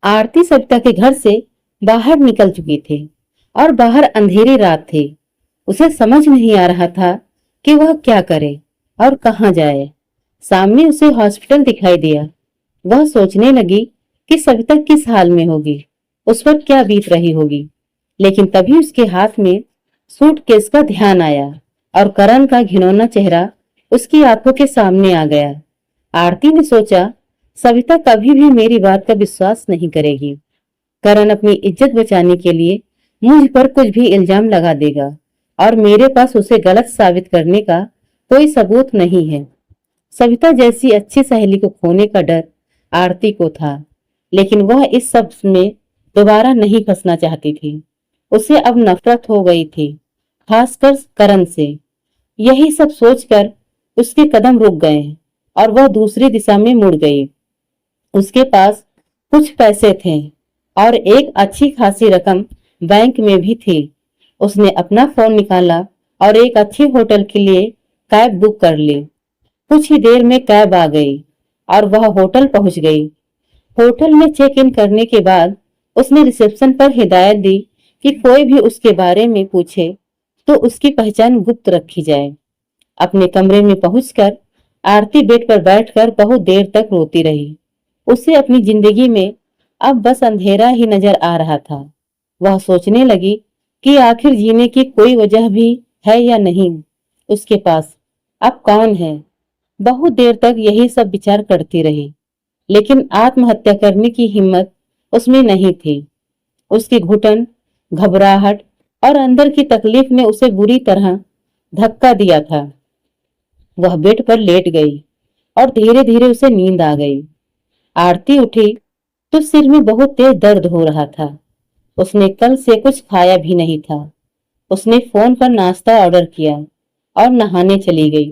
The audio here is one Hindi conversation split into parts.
आरती सविता के घर से बाहर निकल चुकी थी और बाहर अंधेरी रात थी। उसे समझ नहीं आ रहा था कि वह क्या करे और कहाँ जाए। सामने उसे हॉस्पिटल दिखाई दिया। वह सोचने लगी कि सविता किस हाल में होगी, उस पर क्या बीत रही होगी। लेकिन तभी उसके हाथ में सूटकेस का ध्यान आया और करण का घिनौना चेहरा उसकी आंखों के सामने आ गया। आरती ने सोचा, सविता कभी भी मेरी बात का विश्वास नहीं करेगी। करण अपनी इज्जत बचाने के लिए मुझ पर कुछ भी इल्जाम लगा देगा और मेरे पास उसे गलत साबित करने का कोई सबूत नहीं है। सविता जैसी अच्छी सहेली को खोने का डर आरती को था, लेकिन वह इस सब में दोबारा नहीं फंसना चाहती थी। उसे अब नफरत हो गई थी, खासकर करण से। यही सब सोचकर उसके कदम रुक गए और वह दूसरी दिशा में मुड़ गई। उसके पास कुछ पैसे थे और एक अच्छी खासी रकम बैंक में भी थी। उसने अपना फोन निकाला और एक अच्छे होटल के लिए कैब बुक कर ली। कुछ ही देर में कैब आ गई और वह होटल पहुंच गई। होटल में चेक इन करने के बाद उसने रिसेप्शन पर हिदायत दी कि कोई भी उसके बारे में पूछे तो उसकी पहचान गुप्त रखी जाए। अपने कमरे में पहुंचकर आरती बेड पर बैठकर बहुत देर तक रोती रही। उसे अपनी जिंदगी में अब बस अंधेरा ही नजर आ रहा था। वह सोचने लगी कि आखिर जीने की कोई वजह भी है या नहीं उसके पास। अब कौन है? बहुत देर तक यही सब विचार करती रही, लेकिन आत्महत्या करने की हिम्मत उसमें नहीं थी। उसकी घुटन, घबराहट और अंदर की तकलीफ ने उसे बुरी तरह धक्का दिया था। वह बेड पर लेट गई और धीरे धीरे उसे नींद आ गई। आरती उठी तो सिर में बहुत तेज दर्द हो रहा था। उसने कल से कुछ खाया भी नहीं था। उसने फोन पर नाश्ता ऑर्डर किया और नहाने चली गई।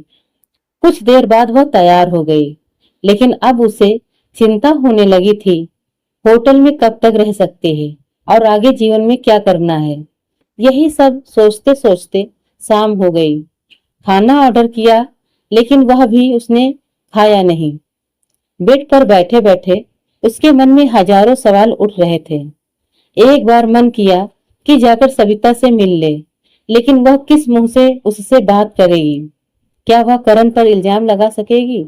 कुछ देर बाद वह तैयार हो गई, लेकिन अब उसे चिंता होने लगी थी। होटल में कब तक रह सकते हैं और आगे जीवन में क्या करना है। यही सब सोचते सोचते शाम हो गई। खाना ऑर्डर किया, लेकिन वह भी उसने खाया नहीं। बेड पर बैठे बैठे उसके मन में हजारों सवाल उठ रहे थे। एक बार मन किया कि जाकर सविता से मिल ले, लेकिन वह किस मुंह से उससे बात करेगी? क्या वह करण पर इल्जाम लगा सकेगी?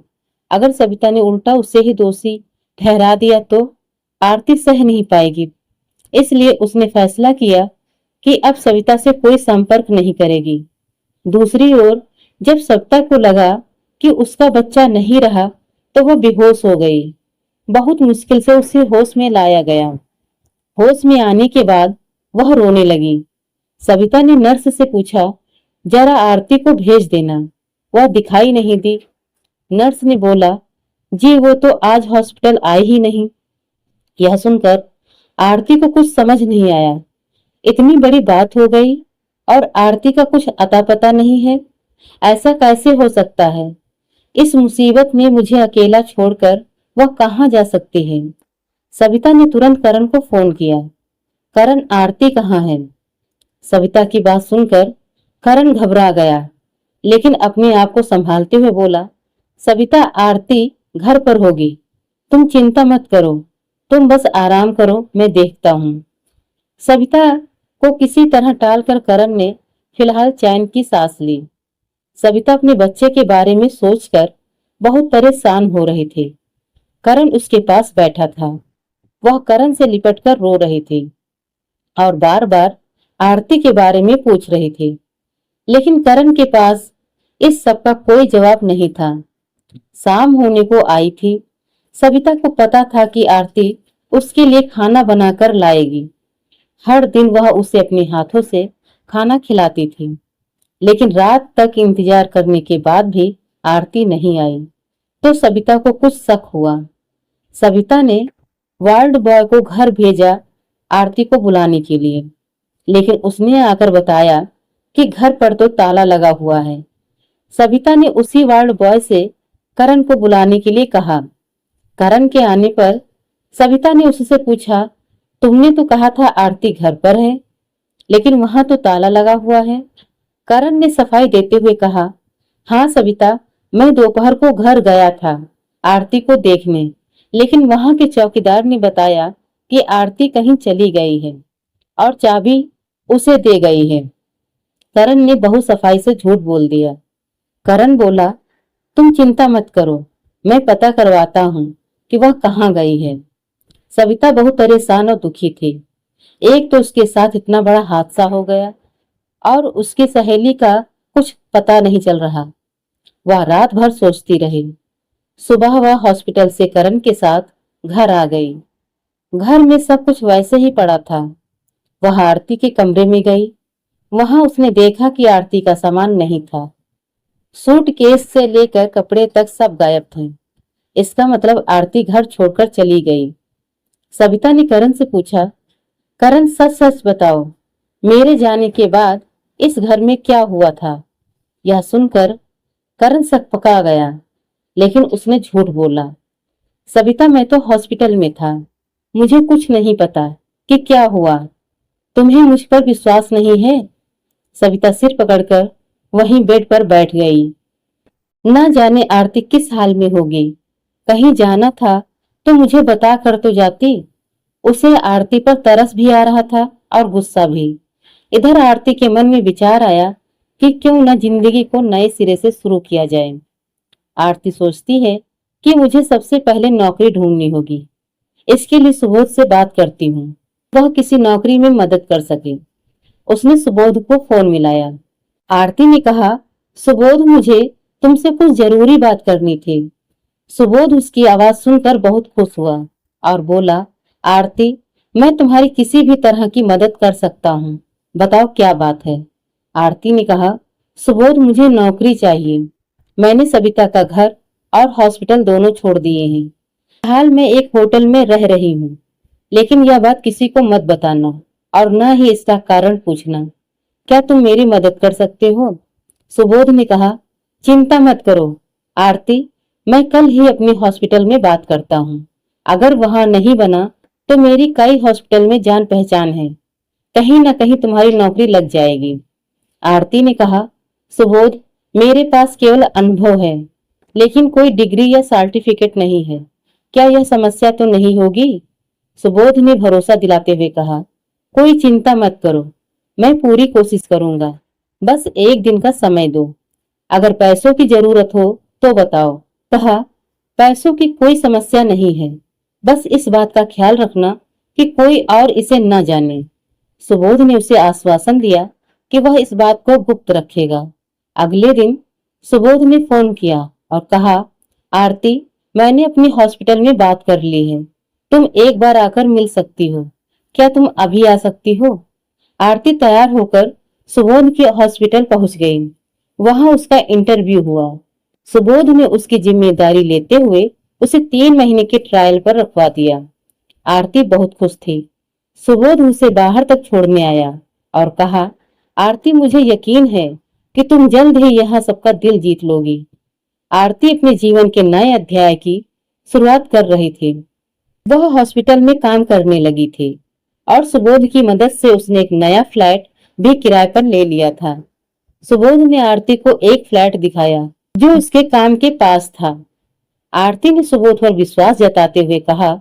अगर सविता ने उल्टा उसे ही दोषी ठहरा दिया तो आरती सह नहीं पाएगी। इसलिए उसने फैसला किया कि अब सविता से कोई संपर्क नहीं करेगी। दूसरी ओर जब सविता को लगा कि उसका बच्चा नहीं रहा तो वह बेहोश हो गई। बहुत मुश्किल से उसे होश में लाया गया। होश में आने के बाद वह रोने लगी। सविता ने नर्स से पूछा, जरा आरती को भेज देना, वह दिखाई नहीं दी। नर्स ने बोला, जी वो तो आज हॉस्पिटल आई ही नहीं। यह सुनकर आरती को कुछ समझ नहीं आया। इतनी बड़ी बात हो गई और आरती का कुछ अता पता नहीं है। ऐसा कैसे हो सकता है? इस मुसीबत में मुझे अकेला छोड़कर वह कहाँ जा सकती है? सविता ने तुरंत करण को फोन किया। करण, आरती कहाँ है? सविता की बात सुनकर करण घबरा गया, लेकिन अपने आप को संभालते हुए बोला, सविता, आरती घर पर होगी, तुम चिंता मत करो, तुम बस आराम करो, मैं देखता हूँ। सविता को किसी तरह टालकर करण ने फिलहाल चैन की सांस ली। सविता अपने बच्चे के बारे में सोचकर बहुत परेशान हो रही थी। करण उसके पास बैठा था। वह करण से लिपटकर रो रही थी और बार बार आरती के बारे में पूछ रही थी, लेकिन करण के पास इस सब का कोई जवाब नहीं था। शाम होने को आई थी। सविता को पता था कि आरती उसके लिए खाना बनाकर लाएगी। हर दिन वह उसे अपने हाथों से खाना खिलाती थी, लेकिन रात तक इंतजार करने के बाद भी आरती नहीं आई तो सविता को कुछ शक हुआ। सविता ने वार्ड बॉय को घर भेजा आरती को बुलाने के लिए, लेकिन उसने आकर बताया कि घर पर तो ताला लगा हुआ है। सविता ने उसी वार्ड बॉय से करण को बुलाने के लिए कहा। करण के आने पर सविता ने उससे पूछा, तुमने तो कहा था आरती घर पर है, लेकिन वहां तो ताला लगा हुआ है। करण ने सफाई देते हुए कहा, हाँ सविता, मैं दोपहर को घर गया था आरती को देखने, लेकिन वहां के चौकीदार ने बताया कि आरती कहीं चली गई है और चाबी उसे दे गई है। करण ने बहुत सफाई से झूठ बोल दिया। करण बोला, तुम चिंता मत करो, मैं पता करवाता हूँ कि वह कहाँ गई है। सविता बहुत परेशान और दुखी थी। एक तो उसके साथ इतना बड़ा हादसा हो गया और उसकी सहेली का कुछ पता नहीं चल रहा। वह रात भर सोचती रही। सुबह वह हॉस्पिटल से करण के साथ घर आ गई। घर में सब कुछ वैसे ही पड़ा था। वह आरती के कमरे में गई। वहां उसने देखा कि आरती का सामान नहीं था। सूटकेस से लेकर कपड़े तक सब गायब थे। इसका मतलब आरती घर छोड़कर चली गई। सविता ने करण से पूछा, करण सच सच बताओ, मेरे जाने के बाद इस घर में क्या हुआ था? यह सुनकर करण सकपका गया, लेकिन उसने झूठ बोला। सविता, मैं तो हॉस्पिटल में था, मुझे कुछ नहीं पता कि क्या हुआ। तुम्हें मुझ पर विश्वास नहीं है? सविता सिर पकड़कर वहीं बेड पर बैठ गई। ना जाने आरती किस हाल में होगी। कहीं जाना था तो मुझे बता कर तो जाती। उसे आरती पर तरस भी आ रहा था और गुस्सा भी। इधर आरती के मन में विचार आया कि क्यों न जिंदगी को नए सिरे से शुरू किया जाए। आरती सोचती है कि मुझे सबसे पहले नौकरी ढूंढनी होगी। इसके लिए सुबोध से बात करती हूँ, वह किसी नौकरी में मदद कर सके। उसने सुबोध को फोन मिलाया। आरती ने कहा, सुबोध, मुझे तुमसे कुछ जरूरी बात करनी थी। सुबोध उसकी आवाज सुनकर बहुत खुश हुआ और बोला, आरती, मैं तुम्हारी किसी भी तरह की मदद कर सकता हूँ, बताओ क्या बात है। आरती ने कहा, सुबोध, मुझे नौकरी चाहिए। मैंने सविता का घर और हॉस्पिटल दोनों छोड़ दिए हैं। हाल में एक होटल में रह रही हूँ, लेकिन यह बात किसी को मत बताना और न ही इसका कारण पूछना। क्या तुम मेरी मदद कर सकते हो? सुबोध ने कहा, चिंता मत करो आरती, मैं कल ही अपने हॉस्पिटल में बात करता हूँ। अगर वहां नहीं बना तो मेरी कई हॉस्पिटल में जान पहचान है, कहीं ना कहीं तुम्हारी नौकरी लग जाएगी। आरती ने कहा, सुबोध, मेरे पास केवल अनुभव है, लेकिन कोई डिग्री या सर्टिफिकेट नहीं है। क्या यह समस्या तो नहीं होगी? सुबोध ने भरोसा दिलाते हुए कहा, कोई चिंता मत करो, मैं पूरी कोशिश करूंगा। बस एक दिन का समय दो। अगर पैसों की जरूरत हो तो बताओ। कहा, पैसों की कोई समस्या नहीं है, बस इस बात का ख्याल रखना कि कोई और इसे न जाने। सुबोध ने उसे आश्वासन दिया कि वह इस बात को गुप्त रखेगा। अगले दिन सुबोध ने फोन किया और कहा, आरती, मैंने अपनी हॉस्पिटल में बात कर ली है, तुम एक बार आकर मिल सकती हो। क्या तुम अभी आ सकती हो? आरती तैयार होकर सुबोध के हॉस्पिटल पहुंच गई। वहां उसका इंटरव्यू हुआ। सुबोध ने उसकी जिम्मेदारी लेते हुए उसे 3 महीने के ट्रायल पर रखवा दिया। आरती बहुत खुश थी। सुबोध उसे बाहर तक छोड़ने आया और कहा, आरती, मुझे यकीन है कि तुम जल्द ही यहाँ सबका दिल जीत लोगी। आरती अपने जीवन के नए अध्याय की शुरुआत कर रही थी। वह हॉस्पिटल में काम करने लगी थी और सुबोध की मदद से उसने एक नया फ्लैट भी किराए पर ले लिया था। सुबोध ने आरती को एक फ्लैट दिखाया जो उसके काम के पास था। आरती ने सुबोध पर विश्वास जताते हुए कहा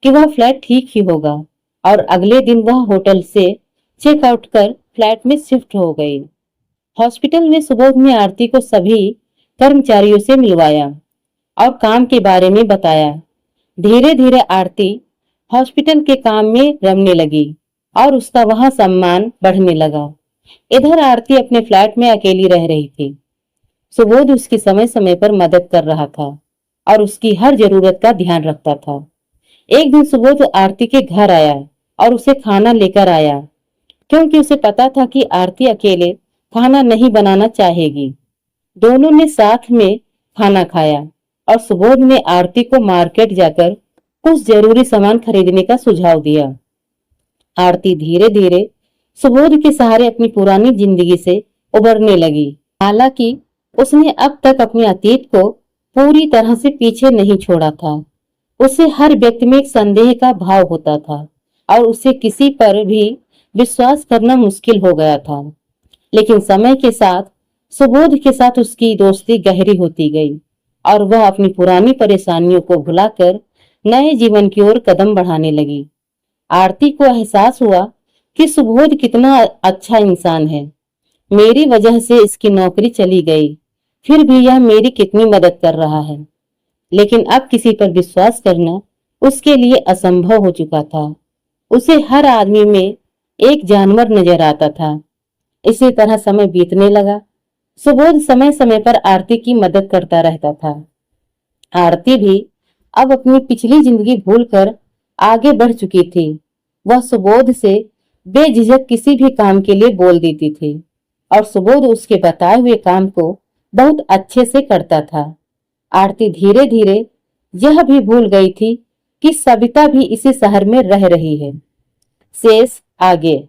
कि वह फ्लैट ठीक ही होगा और अगले दिन वह होटल से चेकआउट कर फ्लैट में शिफ्ट हो गई। हॉस्पिटल में सुबोध ने आरती को सभी कर्मचारियों से मिलवाया और काम के बारे में बताया। धीरे धीरे आरती हॉस्पिटल के काम में रमने लगी और उसका वहां सम्मान बढ़ने लगा। इधर आरती अपने फ्लैट में अकेली रह रही थी। सुबोध उसकी समय समय पर मदद कर रहा था और उसकी हर जरूरत का ध्यान रखता था। एक दिन सुबोध आरती के घर आया और उसे खाना लेकर आया, क्योंकि उसे पता था कि आरती अकेले खाना नहीं बनाना चाहेगी। दोनों ने साथ में खाना खाया और सुबोध ने आरती को मार्केट जाकर कुछ जरूरी सामान खरीदने का सुझाव दिया। आरती धीरे धीरे सुबोध के सहारे अपनी पुरानी जिंदगी से उबरने लगी। हालांकि उसने अब तक अपने अतीत को पूरी तरह से पीछे नहीं छोड़ा था। उसे हर व्यक्ति में एक संदेह का भाव होता था और उसे किसी पर भी विश्वास करना मुश्किल हो गया था। लेकिन समय के साथ सुबोध के साथ उसकी दोस्ती गहरी होती गई और वह अपनी पुरानी परेशानियों को भुलाकर नए जीवन की ओर कदम बढ़ाने लगी। आरती को एहसास हुआ कि सुबोध कितना अच्छा इंसान है। मेरी वजह से इसकी नौकरी चली गई, फिर भी यह मेरी कितनी मदद कर रहा है। लेकिन अब किसी पर विश्वास करना उसके लिए असंभव हो चुका था। उसे हर आदमी में एक जानवर नजर आता था। इसी तरह समय बीतने लगा। सुबोध समय समय पर आरती की मदद करता रहता था। आरती भी अब अपनी पिछली जिंदगी भूलकर आगे बढ़ चुकी थी। वह सुबोध से बेझिझक किसी भी काम के लिए बोल देती थी और सुबोध उसके बताए हुए काम को बहुत अच्छे से करता था। आरती धीरे धीरे यह भी भूल गई थी कि सविता भी इसी शहर में रह रही है। शेष आगे।